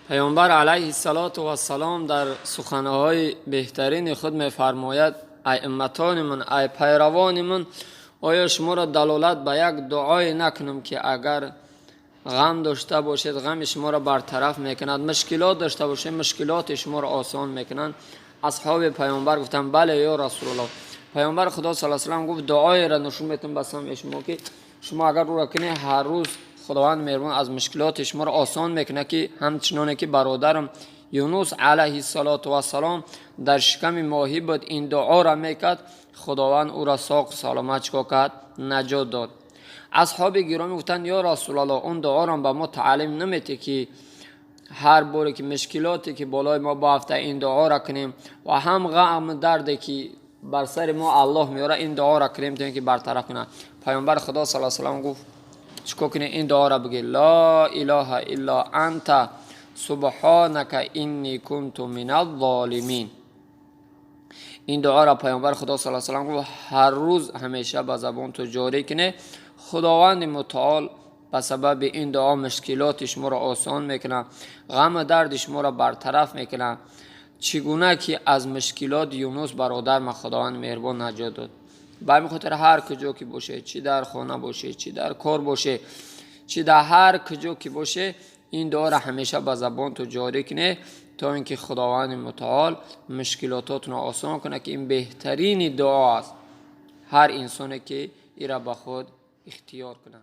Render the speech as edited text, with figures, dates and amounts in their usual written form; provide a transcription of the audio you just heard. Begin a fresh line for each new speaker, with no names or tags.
پیامبر علیه السلام در سخنهای بهترین خود می‌فرماید: ای امتان من، ای پیروان من، آیا شما را دلالت به یک دعای نکنم که اگر غم داشته باشید غم شما را برطرف میکند، مشکلات داشته باشید مشکلات شما را آسان میکنند؟ اصحاب پیامبر گفتن بله یا رسول الله. پیامبر خدا صلی الله علیه و گفت دعای را نشون میتونم بسم شما که شما اگر رو کنی هر روز خداوند مهربان از مشکلات شما را آسان میکنه، که همچنانه که برادرم یونس علیه السلام در شکم ماهی بود این دعا را میکرد، خداوند او را ساق سلامت چکا کرد، نجات داد. اصحاب گرامی گفتند یا رسول الله اون دعا را به ما تعلیم نمیده که هر باری که مشکلاتی که بالای ما بافته این دعا را کنیم و هم غم دردی که بر سر ما الله میاره این دعا را کنیم تا اینکه برطرف کنه؟ پیامبر خدا صلی الله علیه و گفت چیکار کنی؟ این دعا را بگی: لا اله الا انت سبحانک انی کنت من الظالمین. این دعا را پیامبر خدا صلی الله علیه و گفت هر روز همیشه به زبان تو جاری کنه. خداوند متعال به سبب این دعا مشکلات شما را آسان میکنه، غم درد شما را برطرف میکنه، چگونه که از مشکلات یونس برادر ما خداوند مهربان نجات داد. به همین خاطر هر کجا که باشه، چی در خانه باشه، چی در کار باشه، چی در هر کجا که باشه، این دعا را همیشه به زبان تو جاری کنه تا اینکه خداوند متعال مشکلاتتون را آسان کنه، که این بهترین دعا است هر انسانی که این را به خود اختیار کنه.